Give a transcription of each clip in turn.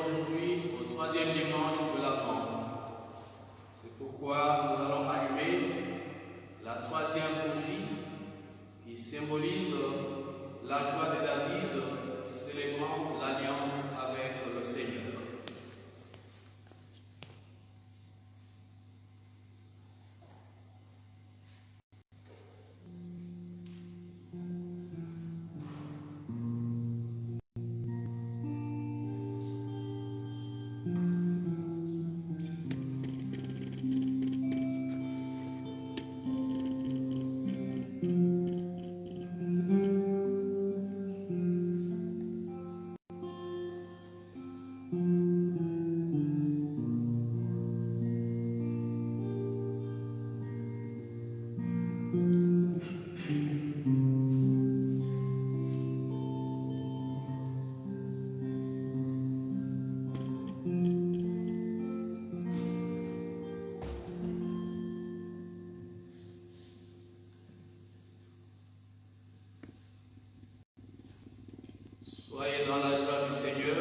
aujourd'hui au troisième dimanche de l'Avent. C'est pourquoi nous allons allumer la troisième bougie qui symbolise la joie de David célébrant l'alliance avec le Seigneur. Soyez dans la joie du Seigneur,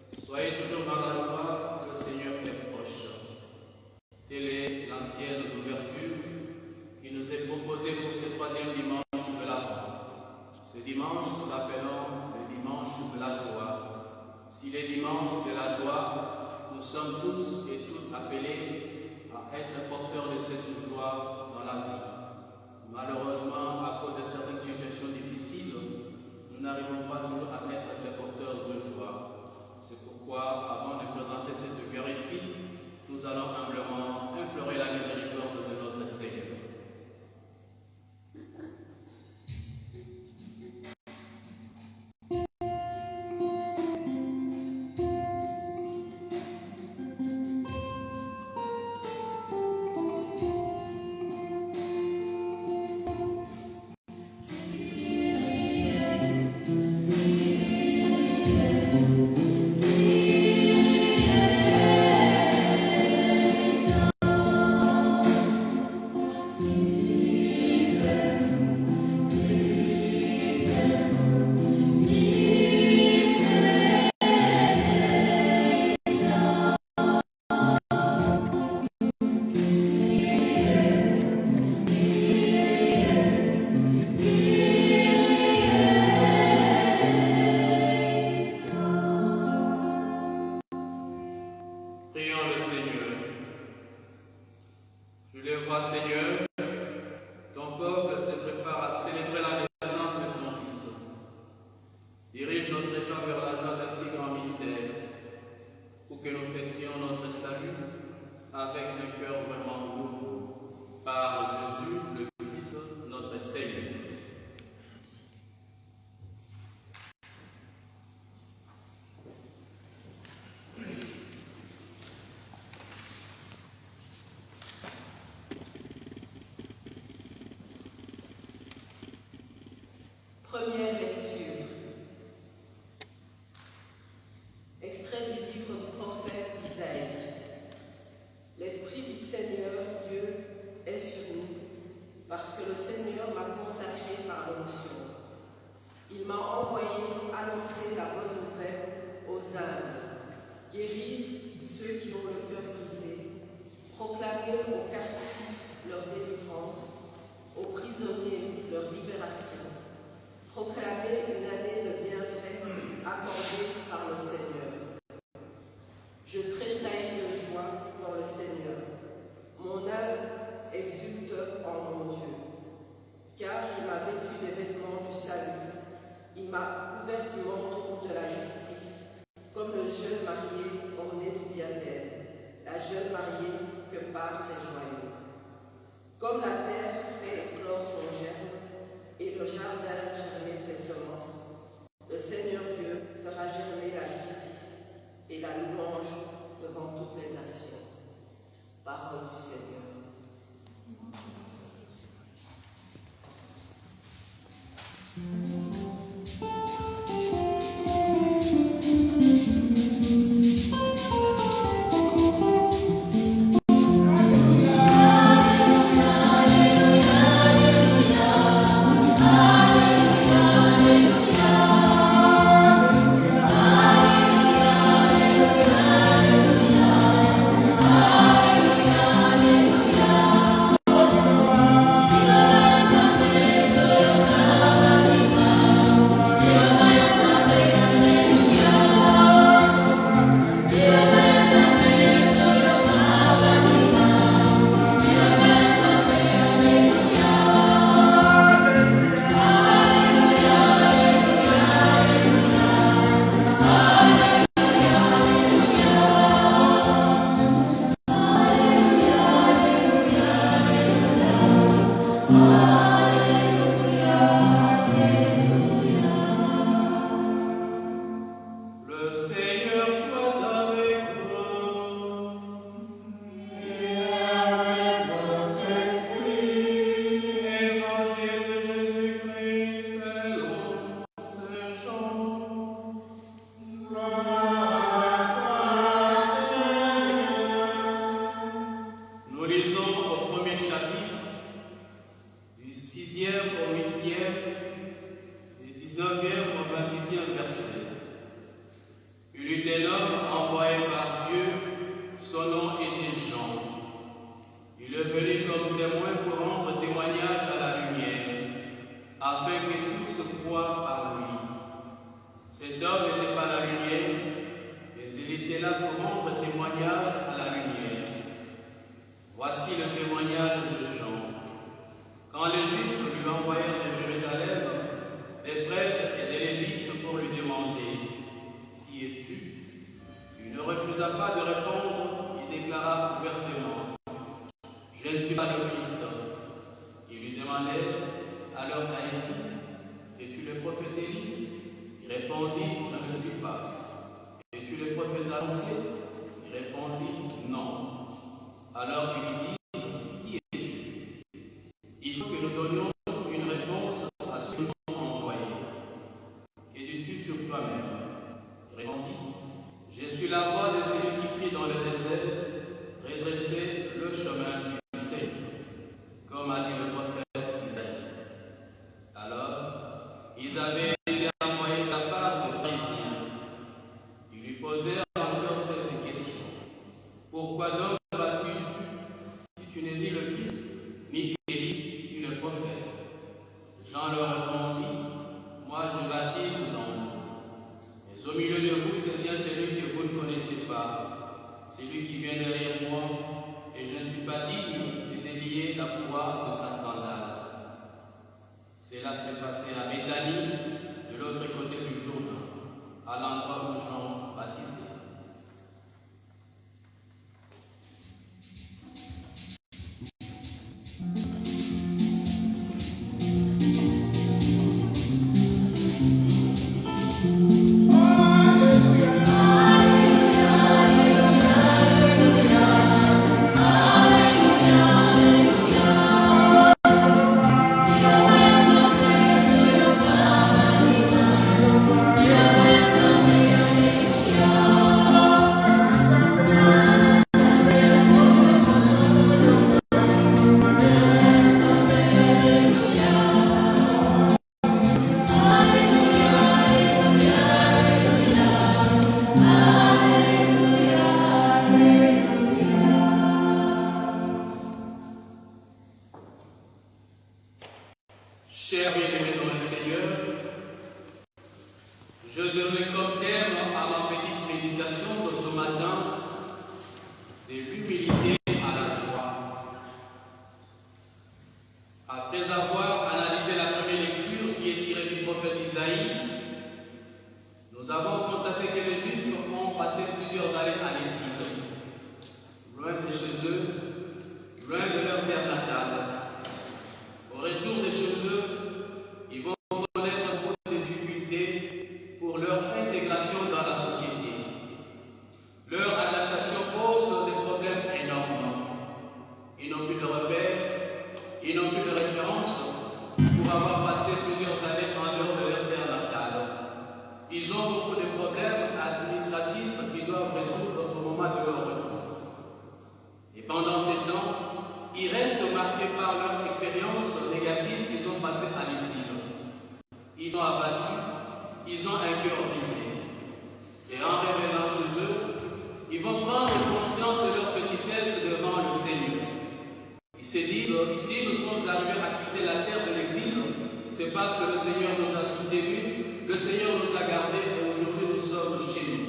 soyez toujours dans la joie, le Seigneur est proche. Telle est l'antienne d'ouverture qui nous est proposée pour ce troisième dimanche de l'Avent. Ce dimanche, nous l'appelons le dimanche de la joie. S'il est dimanche de la joie, nous sommes tous et toutes appelés à être porteurs de cette joie dans la vie. Malheureusement, à cause de certaines situations difficiles, nous n'arrivons pas toujours à être ces porteurs de joie. C'est pourquoi, avant de présenter cette Eucharistie, nous allons humblement implorer la miséricorde de notre Seigneur. Prions le Seigneur. Tu le vois, Seigneur, ton peuple se prépare à célébrer la naissance de ton Fils. Dirige notre joie vers la joie d'un si grand mystère, pour que nous fêtions notre salut avec un cœur vraiment nouveau, par Jésus, le Christ, notre Seigneur. Première lecture. Extrait du livre du prophète Isaïe. L'Esprit du Seigneur Dieu est sur nous, parce que le Seigneur m'a consacré par l'onction. Il m'a envoyé annoncer la bonne nouvelle aux âmes, guérir ceux qui ont le cœur brisé, proclamer aux captifs leur délivrance, aux prisonniers leur libération, proclamer une année de bienfaits accordée par le Seigneur. Je tressaillis de joie dans le Seigneur. Mon âme exulte en mon Dieu, car il m'a vêtu des vêtements du salut. Il m'a couvert du manteau de la justice, comme le jeune marié orné du diadème, la jeune mariée que par ses joyaux. Comme la terre fait éclore son germe, et le jardin germer ses semences, le Seigneur Dieu fera germer la justice et la louange devant toutes les nations. Parole du Seigneur. Alleluia. était là pour rendre témoignage à la lumière. Voici le témoignage de Jean. Quand les Juifs lui envoyèrent de Jérusalem des prêtres et des Lévites pour lui demander « Qui es-tu » il ne refusa pas de répondre et déclara ouvertement « Je ne suis pas le Christ ». Ils lui demandaient « Alors qu'est-il ? Es-tu le prophète Élie ?» Il répondit « Je ne suis pas. » « Es-tu le prophète annoncé ?» Il répondit « Non. » Alors il lui dit « Qui es-tu » Il faut que nous donnions une réponse à ceux qui nous ont envoyés. « Que dis-tu sur toi-même » Il répondit « Je suis la voix de celui qui crie dans le désert, redressez le chemin du Seigneur, comme a dit le prophète Isaïe. » Alors, ils avaient été envoyés de la part de pharisiens. Ils lui posèrent encore cette question. Pourquoi donc baptises-tu si tu n'es ni le Christ, ni Élie, ni le prophète? Jean leur répondit, moi je baptise dans l'eau. Mais au milieu de vous se tient celui que vous ne connaissez pas, celui qui vient derrière moi, et je ne suis pas digne de délier la proie de sa sandale. Cela s'est passé à Béthanie, de l'autre côté du Jourdain, à l'endroit où Jean baptisait. Chers bien-aimés dans le Seigneur, je donne comme thème à ma petite méditation de ce matin de l'humilité à la joie. Après avoir analysé la première lecture qui est tirée du prophète Isaïe, nous avons constaté que les Juifs ont passé plusieurs années à l'exil, loin de chez eux, loin de leur terre natale. Au retour de chez eux, ils vont connaître beaucoup de difficultés pour leur intégration dans la société. Leur adaptation pose des problèmes énormes. Ils n'ont plus de repères, ils n'ont plus de références pour avoir passé plusieurs années en dehors de leur terre natale. Ils ont beaucoup de problèmes administratifs qu'ils doivent résoudre au moment de leur retour. Et pendant ces temps, ils restent marqués par leur expérience négative qu'ils ont passée à l'exil. Ils sont abattus, ils ont un cœur brisé. Et en revenant chez eux, ils vont prendre conscience de leur petitesse devant le Seigneur. Ils se disent, si nous sommes arrivés à quitter la terre de l'exil, c'est parce que le Seigneur nous a soutenus, le Seigneur nous a gardés et aujourd'hui nous sommes chez nous.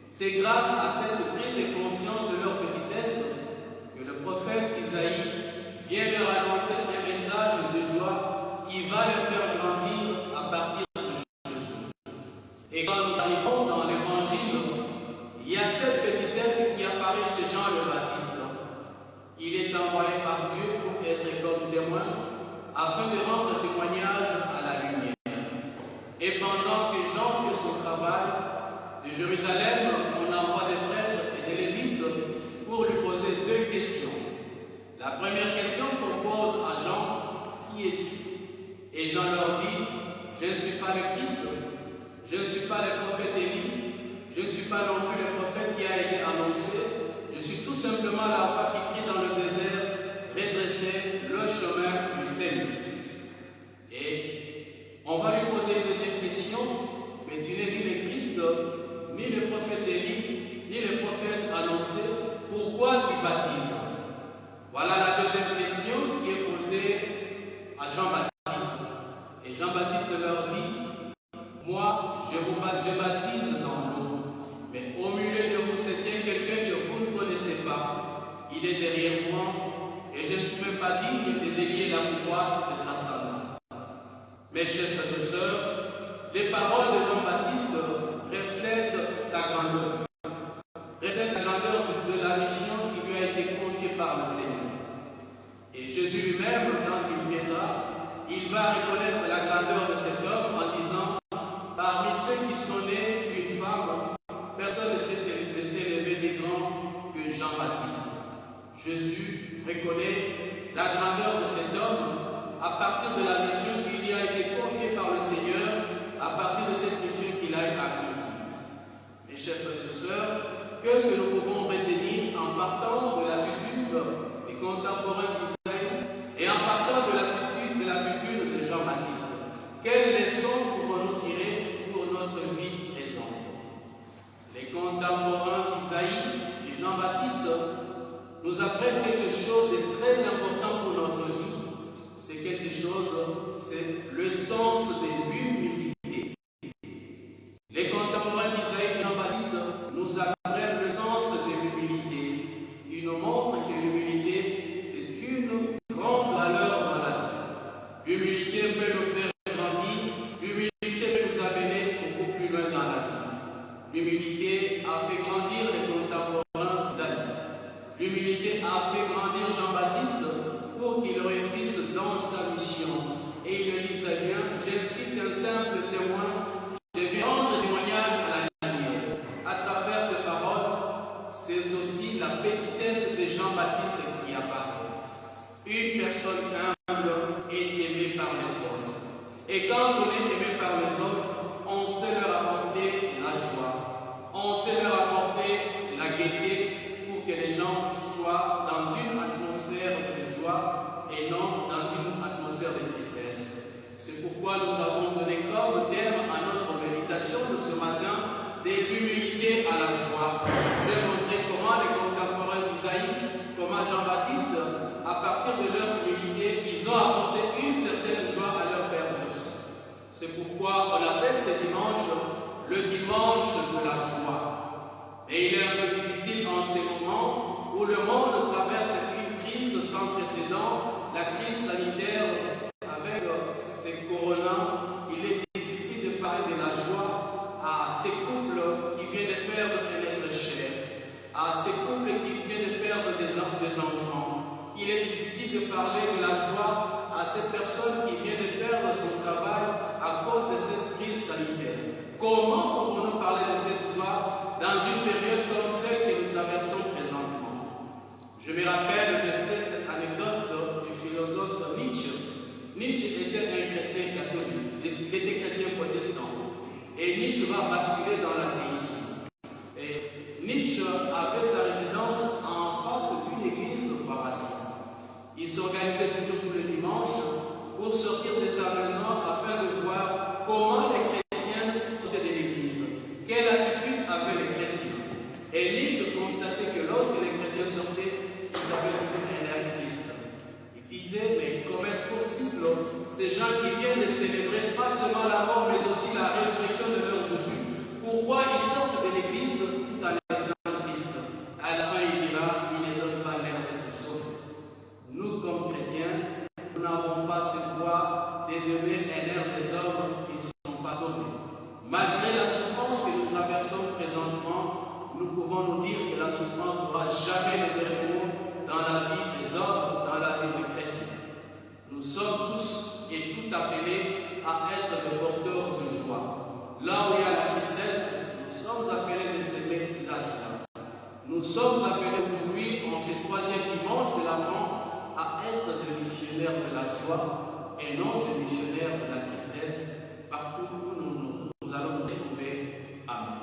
C'est grâce à cette prise de conscience de leur petitesse que le prophète Isaïe vient leur annoncer un message de joie qui va les faire grandir à partir de chez eux. Et quand nous arrivons dans l'évangile, il y a cette petitesse qui apparaît chez Jean le Baptiste. Il est envoyé par Dieu pour être comme témoin afin de rendre témoignage à la lumière. Et pendant que Jean fait son travail, de Jérusalem, on envoie des prêtres et des Lévites pour lui poser deux questions. La première question qu'on pose à Jean, qui es-tu? Et Jean leur dit, je ne suis pas le Christ, je ne suis pas le prophète Élie, je ne suis pas non plus le prophète qui a été annoncé, je suis tout simplement la voix qui crie dans le désert, redressez le chemin du Seigneur. Et on va lui poser une deuxième question, mais tu n'es ni le Christ, ni le prophète Élie, ni le prophète annoncé, pourquoi tu baptises? Voilà la deuxième question qui est posée à Jean-Baptiste. Et Jean-Baptiste leur dit, moi, je baptise dans l'eau, mais au milieu de il est derrière moi et je ne suis même pas digne de délier la courroie de sa sandale. Mes chers frères et sœurs, les paroles de Jean-Baptiste reflètent sa grandeur, reflètent la grandeur de la mission qui lui a été confiée par le Seigneur. Et Jésus lui-même, quand il viendra, il va reconnaître la grandeur de cet homme en disant, parmi ceux qui sont nés d'une femme, personne ne s'est laissé lever des grands que Jean-Baptiste. Jésus reconnaît la grandeur de cet homme à partir de la mission qui lui a été confiée par le Seigneur, à partir de cette mission qu'il a accomplie. Mes chers frères et sœurs, qu'est-ce que nous pouvons retenir en partant de l'attitude des contemporains d'Israël et en partant de l'attitude de Jean-Baptiste? Quelles leçons pouvons-nous tirer pour notre vie présente? Les contemporains d'Isaïe et Jean-Baptiste nous apprennent quelque chose de très important pour notre vie. C'est quelque chose, c'est le sens de l'humilité. Les contemporains d'Isaïe et Jean-Baptiste nous apprennent le sens de l'humilité. Ils nous montrent que l'humilité, c'est une grande valeur dans la vie. L'humilité peut nous faire grandir, l'humilité peut nous amener beaucoup plus loin dans la vie. L'humilité a fait grandir les contemporains d'Isaïe. L'humilité a fait grandir Jean-Baptiste pour qu'il réussisse dans sa mission. Et il le dit très bien, je suis qu'un simple témoin, je vais rendre témoignage à la lumière. À travers ces paroles, c'est aussi la petitesse de Jean-Baptiste qui apparaît. Une personne humble est aimée par les autres. Et quand on est aimé par les autres, on sait leur apporter la joie, on sait leur apporter la gaieté pour que les gens soient dans une atmosphère de joie et non dans une atmosphère de tristesse. C'est pourquoi nous avons donné comme thème à notre méditation de ce matin de l'humilité à la joie. J'ai montré comment les contemporains d'Isaïe, comment Jean-Baptiste, à partir de leur humilité, ils ont apporté une certaine joie à leurs frères et sœurs. C'est pourquoi on appelle ce dimanche le dimanche de la joie. Et il est un peu difficile en ces moments où le monde traverse une crise sans précédent, la crise sanitaire avec ces corona. Il est difficile de parler de la joie à ces couples qui viennent de perdre un être cher, à ces couples qui viennent de perdre des enfants. Il est difficile de parler de la joie à cette personne qui vient de perdre son travail à cause de cette crise sanitaire. Comment pouvons-nous parler de cette joie dans une période comme celle que nous traversons présentement? Je me rappelle de cette anecdote du philosophe Nietzsche. Nietzsche était un chrétien catholique, il était chrétien protestant. Et Nietzsche va basculer dans l'athéisme. Et Nietzsche avait sa résidence en face d'une église paroissiale. Il s'organisait toujours tous les dimanches pour sortir de sa maison afin de voir comment les chrétiens sortaient de l'église. Quelle attitude avaient les chrétiens? Et Nietzsche constatait que lorsque les chrétiens sortaient, ils avaient toujours un air triste. Il disait, mais comment est-ce possible, ces gens qui viennent de célébrer pas seulement la mort, mais aussi la résurrection de leur Jésus, pourquoi ils sortent de l'église tout en étant tristes? À la fin, il dira, ils ne donnent pas l'air d'être sauvés. Nous, comme chrétiens, nous n'avons pas ce droit de donner un air des hommes qui ne sont pas sauvés. Malgré la souffrance que nous traversons présentement, nous pouvons nous dire que la souffrance n'aura jamais le dernier mot dans la vie des hommes, dans la vie des chrétiens. Nous sommes tous et toutes appelés à être des porteurs de joie. Là où il y a la tristesse, nous sommes appelés de s'aimer la joie. Nous sommes appelés aujourd'hui, en ce troisième dimanche de l'Avent, à être des missionnaires de la joie et non des missionnaires de la tristesse partout où nous allons nous retrouver. Amen.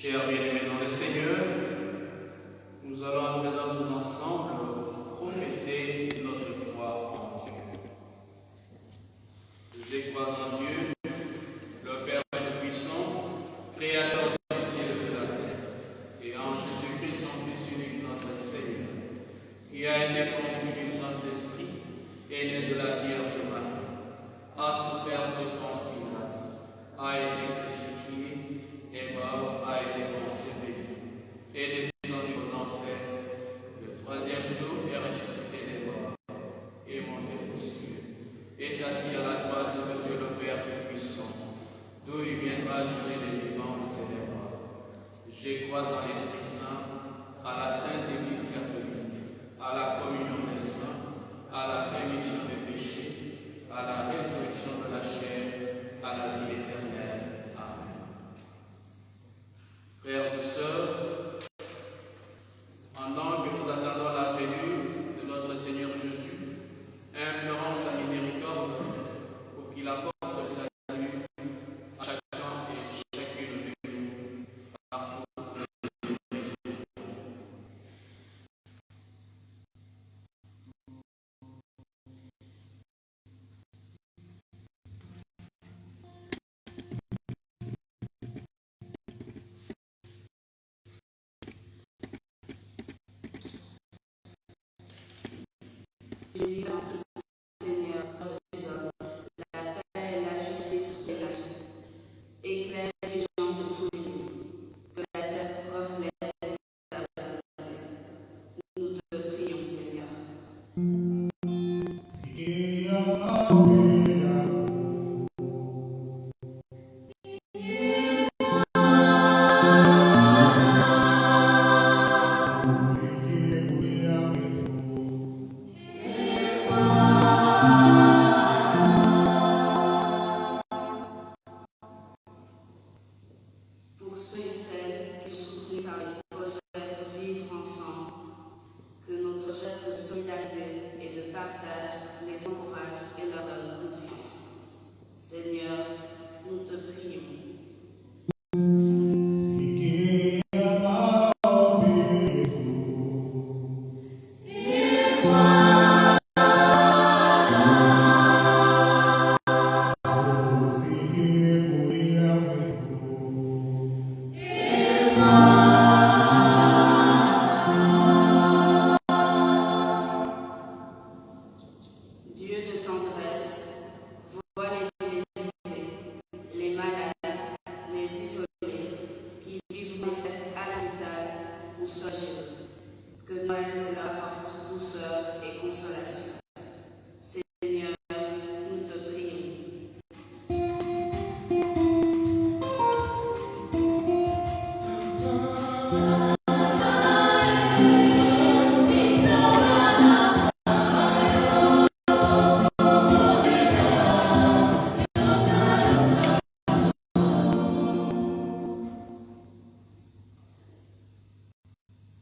Chers bien-aimés dans le Seigneur, nous allons à présent tous ensemble professer notre foi en Dieu. Je crois en Dieu, le Père Tout-Puissant, Créateur du ciel et de la terre, et en Jésus-Christ, son Fils unique, notre Seigneur, qui a été conçu du Saint-Esprit et né de la Vierge Marie, a souffert sous Ponce Pilate, a été crucifié, est mort, a été enseveli, est descendu aux enfers, le troisième jour est ressuscité des morts, est monté aux cieux, est assis à la droite de Dieu le Père Tout-Puissant, d'où il viendra juger les vivants et les morts. Je crois en l'Esprit Saint, à la Sainte Église catholique, à la communion des saints, à la rémission des péchés, à la résurrection de la chair, à la vie éternelle. Amen. Frères et sœurs, pendant que nous attendons la venue de notre Seigneur Jésus, implorons sa miséricorde pour qu'il apporte le salut à chacun et chacune de nous partout. Jésus, Seigneur, des hommes, la paix et la justice des nations. Éclaire les gens de tous les pays, que la terre reflète ta bonté. Nous te prions, Seigneur. Pour ceux et celles qui sont soutenus par le projet Vivre ensemble, que notre geste de solidarité et de partage les encourage et leur donne confiance. Seigneur, nous te prions. Dieu de tendresse, vois les blessés, les malades, les isolés, qui vivent des fêtes à l'hôpital ou soit chez eux. Que Noël leur apporte douceur et consolation. Seigneur, nous te prions.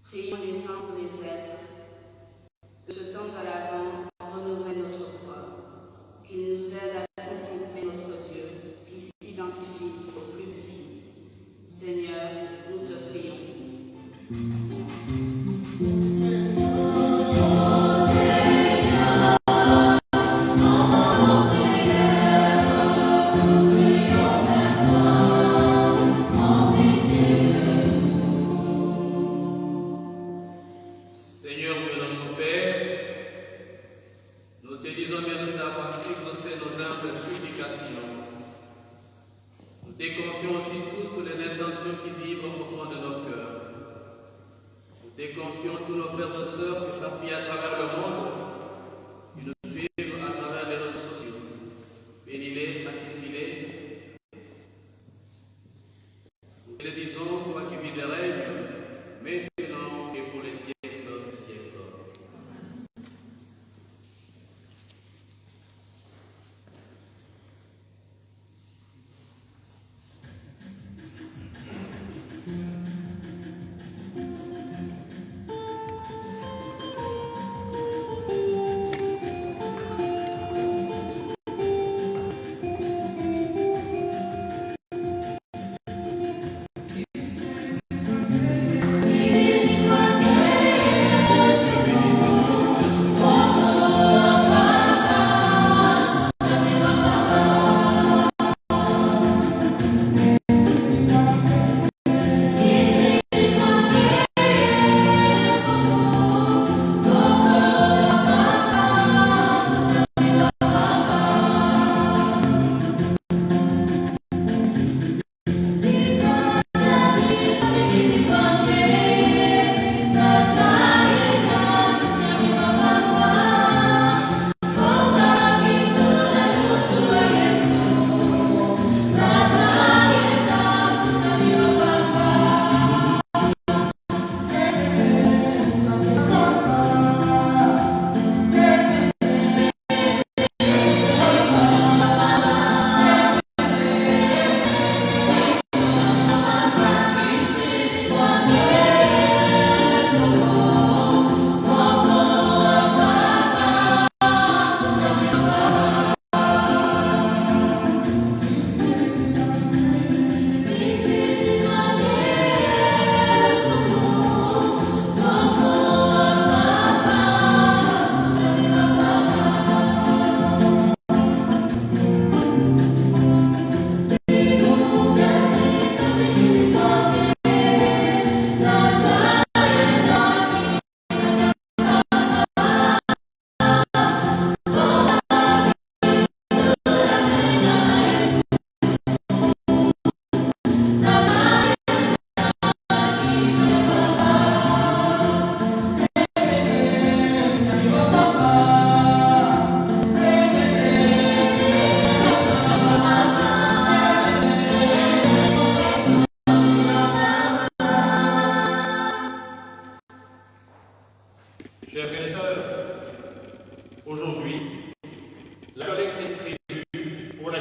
Prions les uns pour les êtres, que ce temps à l'avant renouveler notre foi, qu'il nous aide à contempler notre Dieu, qui s'identifie au plus petit. Seigneur, nous te prions. Seigneur Dieu notre Père, nous te disons merci d'avoir exaucé nos humbles supplications. Nous te confions aussi toutes les intentions qui vivent au fond de nos cœurs. Nous te confions tous nos frères et sœurs éparpillés à travers le monde, qui nous suivent à travers les réseaux sociaux. Bénis-les, sanctifie-les. Nous te disons, toi qui vis et règnes, maintenant et pour les siècles des siècles.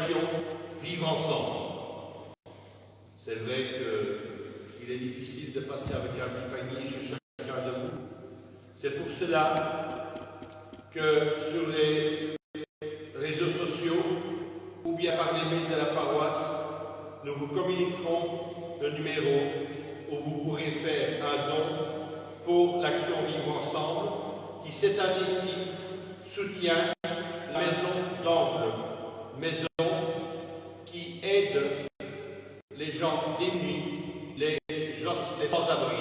l'action vivre ensemble. C'est vrai qu'il est difficile de passer avec un panier chez chacun de vous. C'est pour cela que sur les réseaux sociaux ou bien par les mails de la paroisse, nous vous communiquerons le numéro où vous pourrez faire un don pour l'action Vivre Ensemble qui cette année-ci soutient la maison d'Angle, maison qui aide les gens démunis, les sans-abri.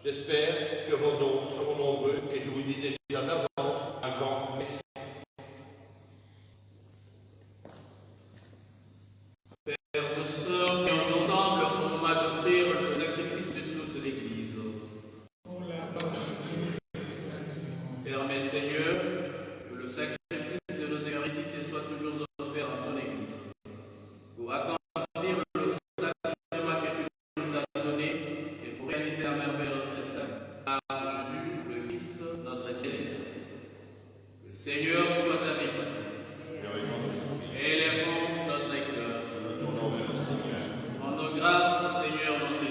J'espère que vos dons seront nombreux et je vous dis déjà d'avance un grand merci. Frères et sœurs, prions ensemble pour m'accomplir le sacrifice de toute l'Église. Permets, Seigneur, que le sacrifice de nos Eucharisties soit toujours offert à ton Église. Pour accomplir le sacrement que tu nous as donné et pour réaliser la merveille de notre salut. Par Jésus, le Christ, notre Seigneur. Le Seigneur soit avec vous. Élèvons notre cœur. Rendons grâce au Seigneur notre Dieu.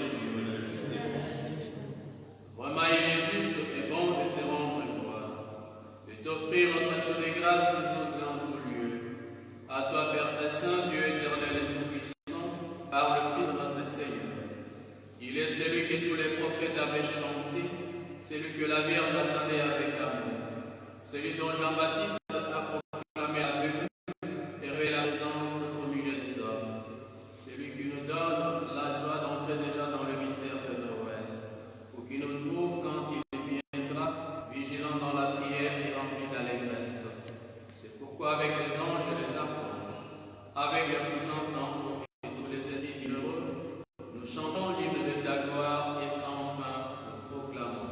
Vraiment, il est juste et bon de te rendre gloire, de t'offrir notre action de grâce toujours et en tout lieu. À toi, Père très saint, Dieu éternel et tout-puissant, par le Christ notre Seigneur. Il est celui que tous les prophètes avaient chanté, celui que la Vierge attendait avec amour, celui dont Jean-Baptiste a proclamé la venue et révélé la présence au milieu des hommes, celui qui nous donne la joie d'entrer déjà dans le mystère de Noël, ou qui nous trouve quand il viendra, vigilant dans la prière et rempli d'allégresse. C'est pourquoi avec les anges et les archanges, avec le puissant tambour et tous les esprits bienheureux, nous chantons l'hymne de ta gloire et sans fin nous proclamons.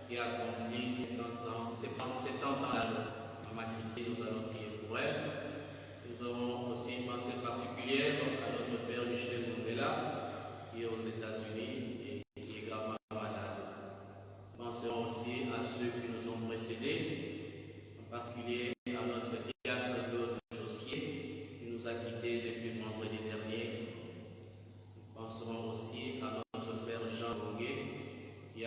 Qui a accompli 70 ans d'âge. Maman Christine, nous allons prier pour elle. Nous aurons aussi une pensée particulière à notre frère Michel Mundela, qui est aux États-Unis et qui est gravement malade. Penserons aussi à ceux qui nous ont précédés, en particulier à notre diacre Claude Jossier, qui nous a quittés depuis vendredi dernier. Nous penserons aussi à notre frère Jean Longuet, qui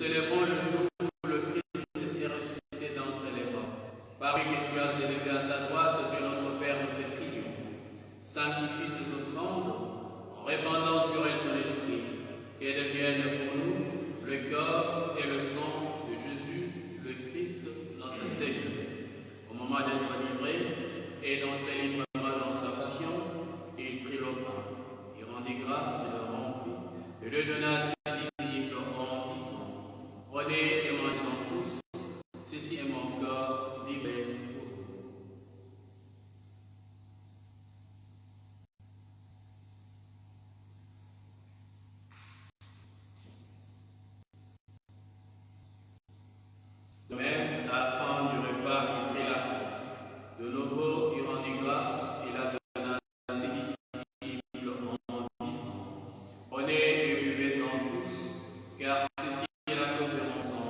célébrons le jour où le Christ est ressuscité d'entre les morts. Par lui que tu as élevé à ta droite, Dieu notre Père, nous te prions. Sanctifie ces offrandes en répandant sur elles ton esprit, qu'elles deviennent pour nous le corps et le sang de Jésus, le Christ, notre Seigneur. Au moment d'être livré et d'entrer librement dans sa passion, il prit le pain, il rendit grâce et le rompit, et le donna à ses disciples en disant: Prenez et mangez-en tous, ceci est mon corps livré pour vous. De même, à la fin du repas, il prit la coupe. De nouveau, il rendit grâce et la donna à ses disciples en disant: Prenez et buvez-en tous, car ceci est la coupe de mon sang,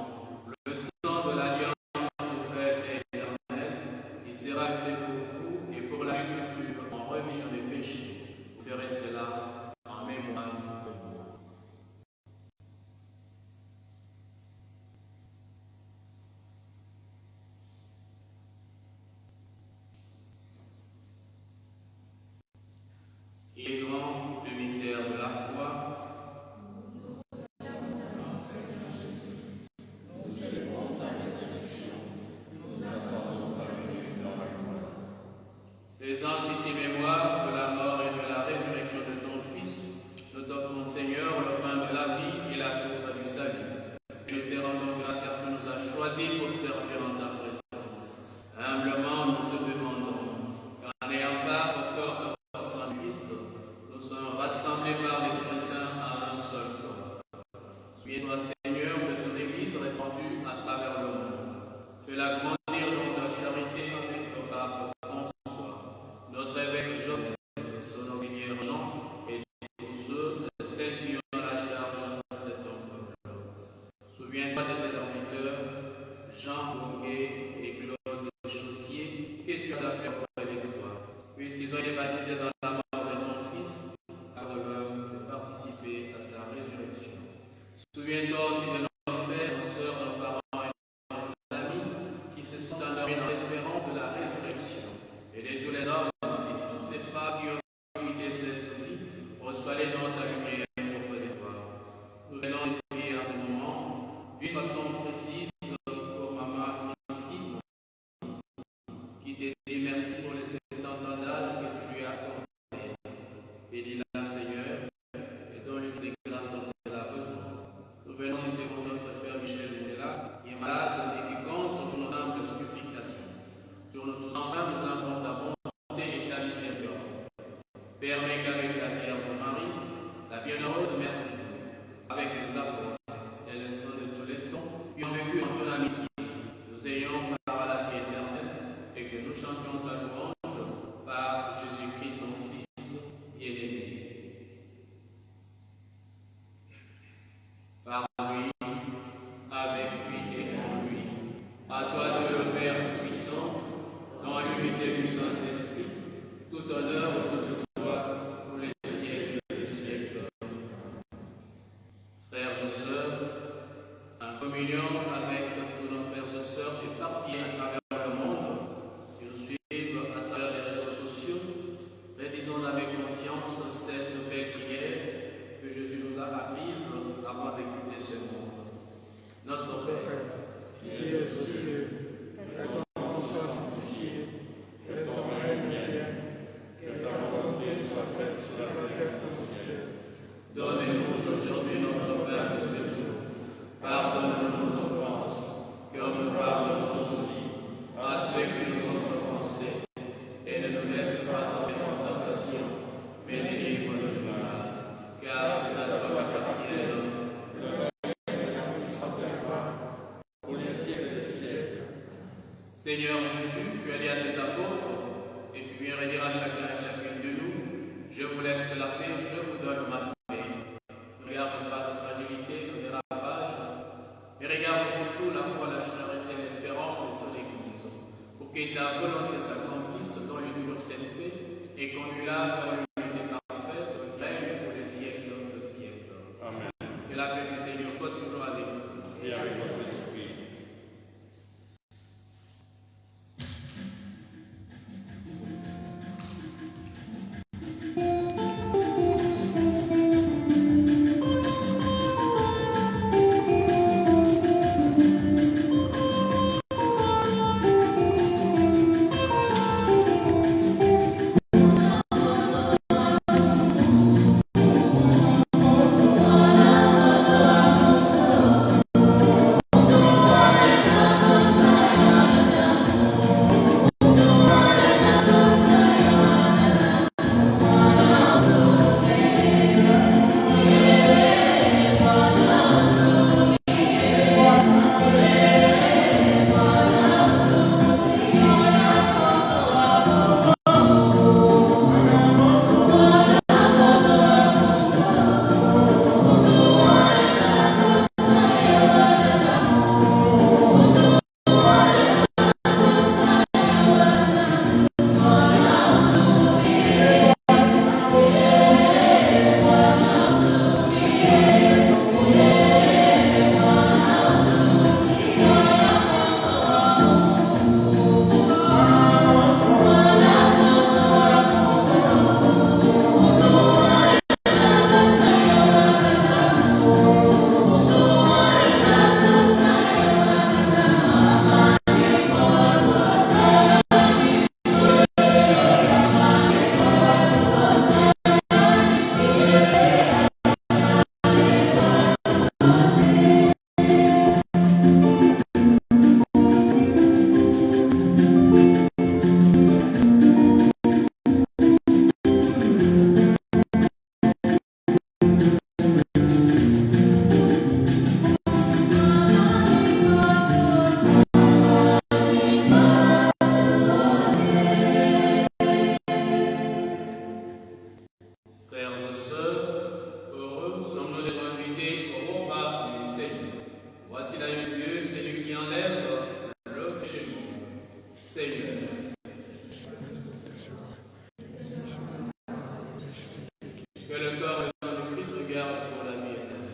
le sang de l'alliance nouvelle et éternelle, qui sera versé pour vous et pour la multitude en rémission des péchés. Vous ferez cela en mémoire de moi. Il est grand le mystère de la foi. Faisant ici mémoire de la mort et de la résurrection de ton Fils, nous t'offrons, Seigneur, le pain de la vie et la coupe du salut. Et nous te rendons grâce car tu nous as choisis pour servir en ta présence. Humblement, nous te demandons, qu'en n'ayant pas au corps et au sang du Christ, nous sommes rassemblés par l'Esprit Saint en un seul corps. Souviens-toi, Seigneur, de ton Église répandue à travers le monde. Fais-la grandir dans ta charité avec le pape François, notre évêque Joseph, son auxiliaire Jean, et tous ceux et celles qui ont la charge de ton peuple. Souviens-toi de tes serviteurs, Jean Bouquet et Claude Chaussier, que tu as appelés auprès de toi, puisqu'ils ont été baptisés dans la mort de ton Fils, accorde-leur de participer à sa résurrection. Souviens-toi aussi de nos frères, nos sœurs, nos parents et nos amis qui se sont endormis dans l'espérance de la résurrection, et de tous les hommes et de toutes les femmes qui ont quitté cette vie. Reçois-les dans ta lumière auprès de toi. Nous venons de prier en ce moment d'une façon précise pour Maman Christine, qui te dit merci pour les 70 ans d'âge que tu lui as accordé. Bénis-la, Seigneur, et donne-lui des grâces dont elle a besoin. Nous venons aussi de notre frère Michel Moudela, qui est malade et qui compte sur nos humbles supplications. Sur nous tous, enfin, nous implorons ta bonté et ta miséricorde. Permets qu'avec la Vierge Marie, la bienheureuse Mère de Dieu, avec les apôtres et les saints de tous les temps, qui ont vécu en ton amitié, nous ayons part à la vie éternelle et que nous chantions ta louange par Jésus-Christ, ton Fils bien-aimé. Par lui, avec lui et en lui, à toi Dieu le Père puissant, dans l'unité du Saint-Esprit, tout honneur et toute gloire pour les siècles des siècles. Frères et sœurs, en communion avec tous nos frères et sœurs éparpillés à travers le monde, qui nous suivent à travers les réseaux sociaux, réalisons avec confiance cette belle prière que Jésus nous a apprise avant d'écouter ce monde. Notre Père, qui es aux cieux, que ton nom soit sanctifié, que ton règne vienne, que ta volonté soit faite sur la terre comme au ciel. donne-nous aujourd'hui notre pain de ce jour. Pardonne-nous nos offenses, comme nous pardonnons aussi à ceux qui nous ont offensés. Et ne nous laisse pas entrer en tentation, mais délivre-nous du mal. Car c'est à toi qu'appartiennent Seigneur Jésus, tu as dit à tes apôtres, et tu viens redire à chacun et chacune de nous, je vous laisse la paix, je vous donne ma paix. Ne regarde pas de fragilité, de dérapage, mais regarde surtout la foi, la charité et l'espérance de ton Église, pour que ta volonté s'accomplisse dans toujours cette paix, et conduis-la vers l'unité parfaite qui règne pour les siècles de siècles. Amen. Que la paix du Seigneur soit toujours avec vous. et avec votre esprit. Frères et sœurs, heureux sommes-nous d'être invités au repas du Seigneur. Voici l'agneau de Dieu, c'est lui qui enlève le péché du monde. Seigneur. Que le corps et le sang de Christ regardent pour la vie éternelle.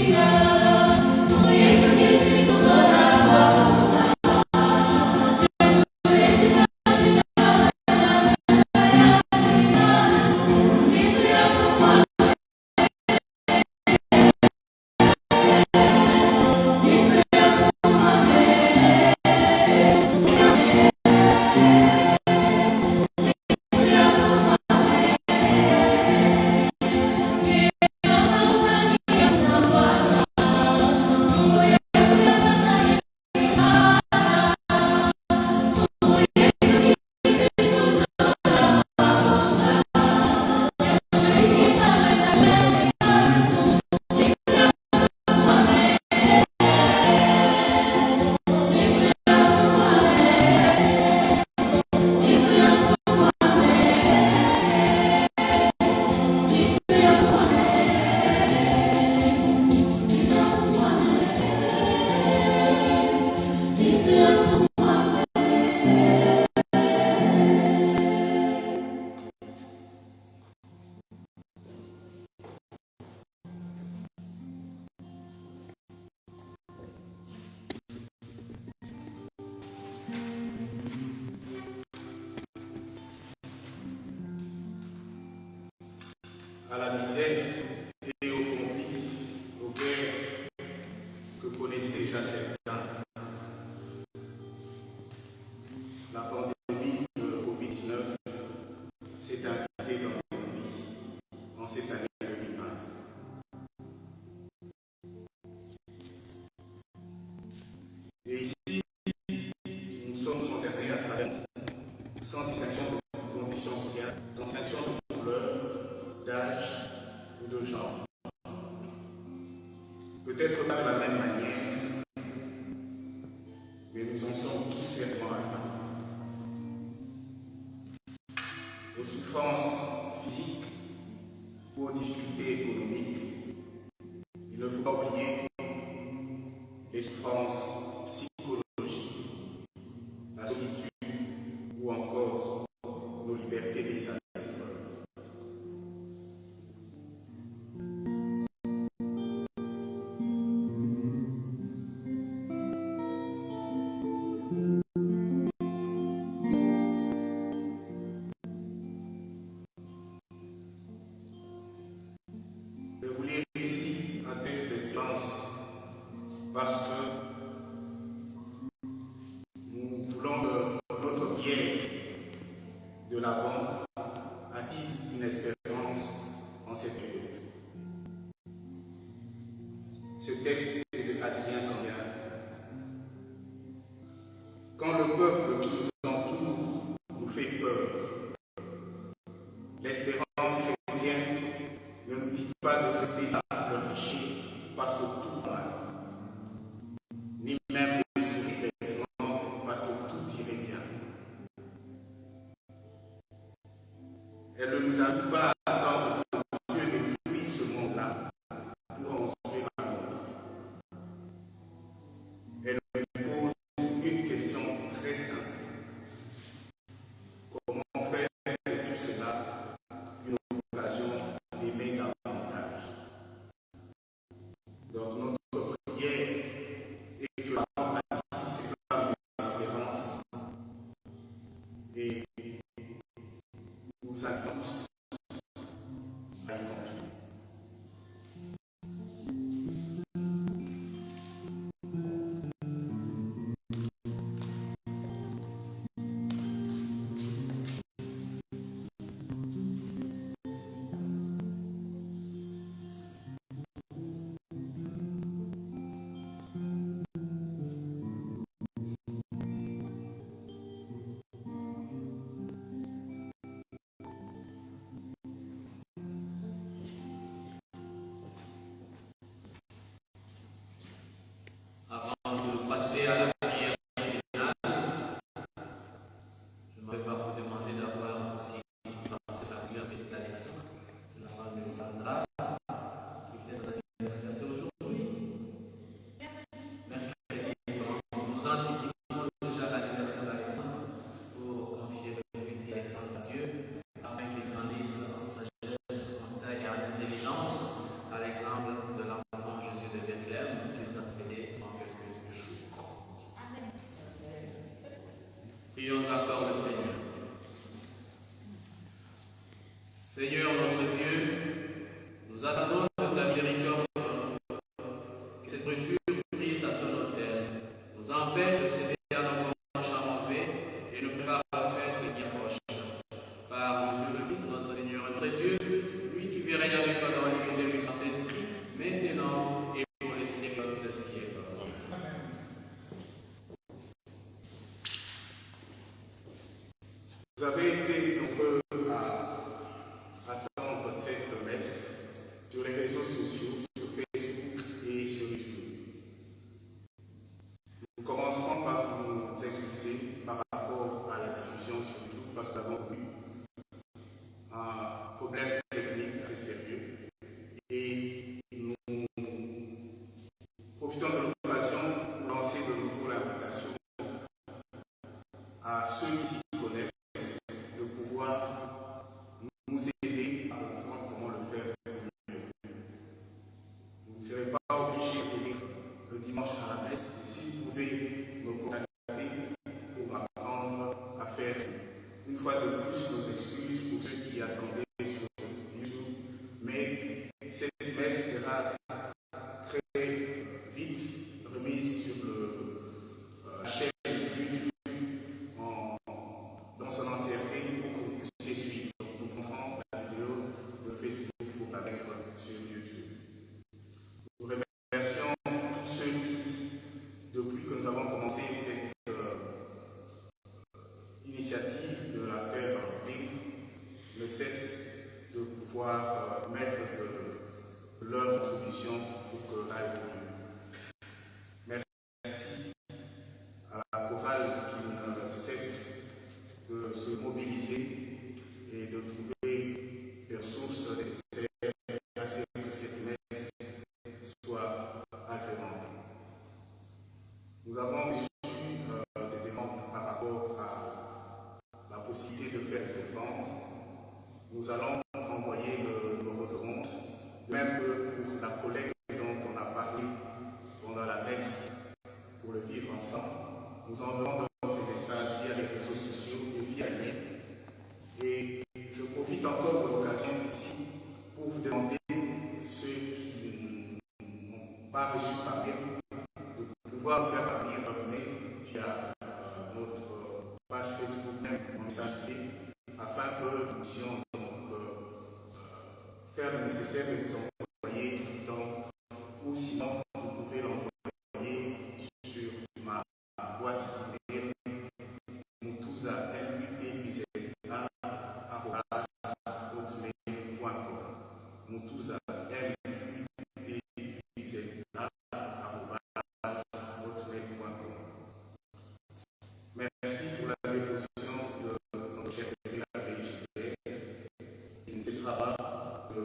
Yeah. à la misère et aux conflits, aux guerres que connaissaient déjà certains. La pandémie de Covid-19 s'est invitée dans nos vies en cette année 2020. Et ici, nous sommes concernés à travers, sans distinction de conditions sociales, sans distinction de couleur, d'âge ou de genre. Peut-être pas de la même manière, mais nous en sommes tous certainement impactés. Aux souffrances physiques ou aux difficultés économiques, il ne faut pas oublier les souffrances psychologiques, la solitude ou encore nos libertés mises à l'épreuve. Je vous lis ici un texte d'Espérance parce que nous voulons que notre bière de l'Avent attise une espérance en cette période. Ce texte est de Adrien Cambien. Quand le peuple qui nous entoure nous fait peur, l'espérance chrétienne ne nous dit pas de rester là le péché parce que tout va mal, ni même de sourire bêtement parce que tout irait bien. Elle ne nous invite pas à attendre que Dieu détruise ce monde-là pour en sauver un autre. Elle nous pose une question très simple. Comment faire de tout cela une occasion d'aimer davantage? Donc notre prière est que l'Avent attise ces flammes d'espérance et nous allons tous à y contribuer. Avant de passer à la prière finale, je ne vais pas vous demander d'avoir aussi pensé la prière avec Alexandre, c'est la femme de Sandra, qui fait son anniversaire. C'est aujourd'hui, mercredi. Nous anticipons déjà l'anniversaire d'Alexandre pour confier le petit Alexandre à Dieu, afin qu'il grandisse en sagesse, en taille et en intelligence, à l'exemple de l'enfant Jésus de Bethléem, qui nous a fêté en quelques jours. Prions encore le Seigneur. Seigneur notre Dieu, nous attendons de ta miséricorde que cette nourriture prise à ton autel nous empêche de céder à nos penchants mauvais et nous prépare à la fête qui approche. Par Jésus le Christ, notre Seigneur et notre Dieu, lui qui vit régner avec toi dans l'unité du Saint-Esprit, maintenant et pour les siècles des siècles. Vous avez été nombreux à attendre cette messe sur les réseaux sociaux, sur Facebook et sur YouTube. Nous commencerons par nous excuser par rapport à la diffusion sur YouTube parce que nous avons eu un problème technique assez sérieux et nous profitons de l'occasion pour lancer de nouveau l'invitation à ceux qui s'y connaissent de pouvoir nous aider à comprendre comment le faire au mieux. Vous ne serez pas obligés de venir le dimanche à la messe, mais si vous pouvez me contacter pour m'apprendre à faire une fois de plus nos excuses pour ceux qui attendaient sur YouTube, sera très vite remise sur la chaîne YouTube dans son entièreté pour que vous puissiez suivre. Nous montrons la vidéo de Facebook pour la mettre sur YouTube. Nous remercions tous ceux qui, depuis que nous avons commencé cette initiative de la faire libre, ne cessent de pouvoir mettre de leur contribution pour que ça évolue. Merci à la chorale qui ne cesse de se mobiliser et de trouver les ressources nécessaires à ce que cette messe soit agrémentée. Nous avons reçu des demandes par rapport à la possibilité de faire des offrandes. Nous allons envoyer le numéro de compte, même que pour la collecte dont on a parlé pendant la messe pour le vivre ensemble. Nous enverrons donc des messages via les réseaux sociaux et via email. Et je profite encore de l'occasion ici pour vous demander, ceux qui n'ont pas reçu par mail, de pouvoir faire parvenir leur mail via notre page Facebook, même en message privé, afin que nous puissions faire le nécessaire de vous envoyer ou sinon vous pouvez l'envoyer sur ma boîte email moutouza@hotmail.com. moutouza@hotmail.com. Merci pour la dévotion de notre cher Père l'abbé Gilbert, qui ne cessera pas de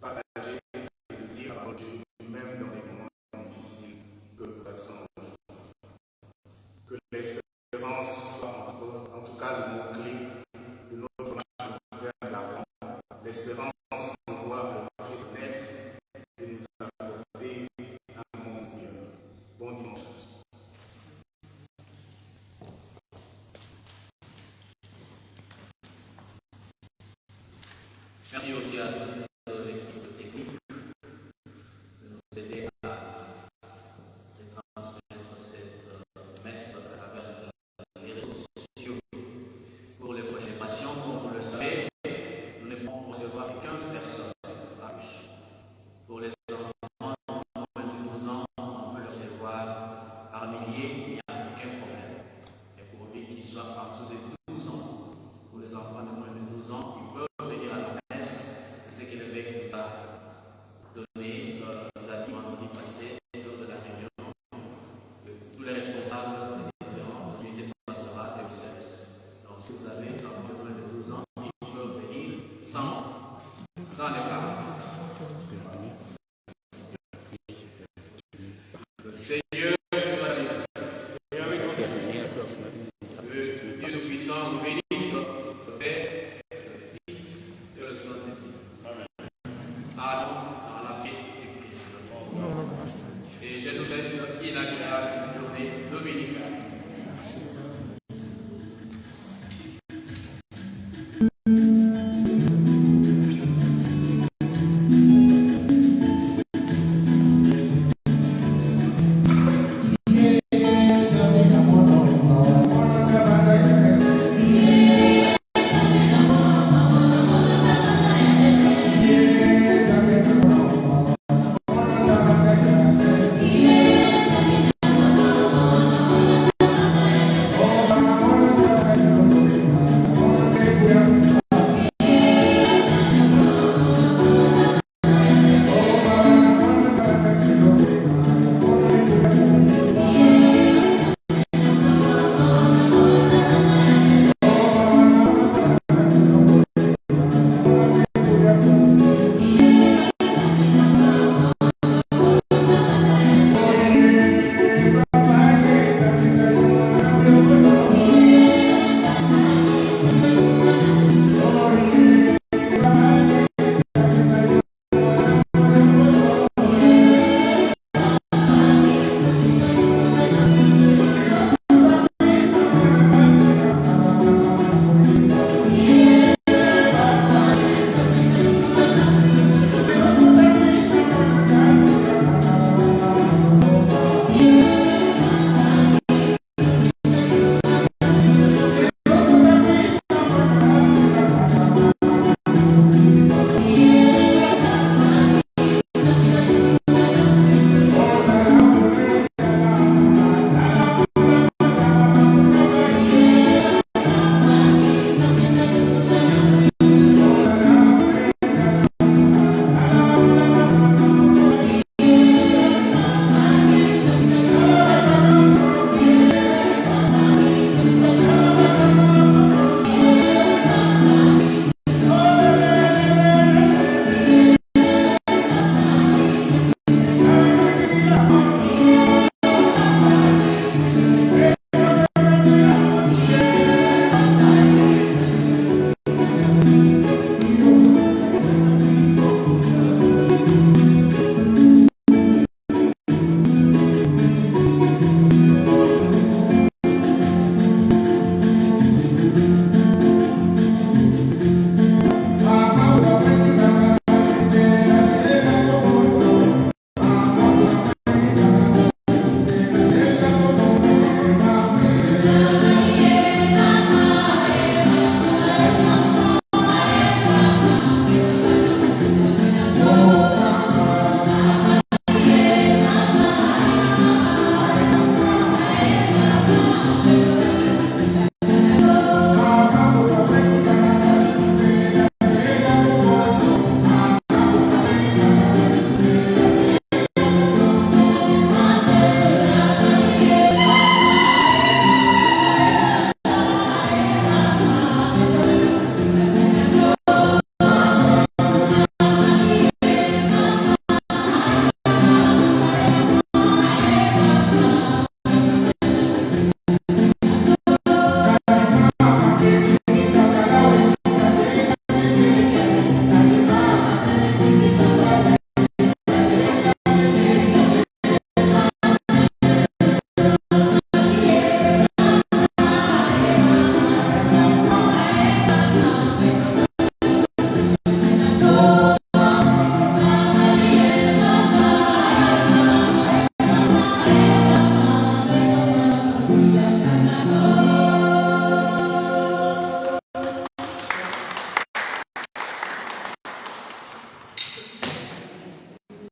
partager et de dire à Dieu, même dans les moments difficiles que nous passons aujourd'hui. Que l'espérance soit encore, en tout cas, le mot-clé de notre marche vers l'avant. L'espérance de voir le Christ naître et nous apporter un monde meilleur. Bon dimanche à tous. Merci aussi à toutes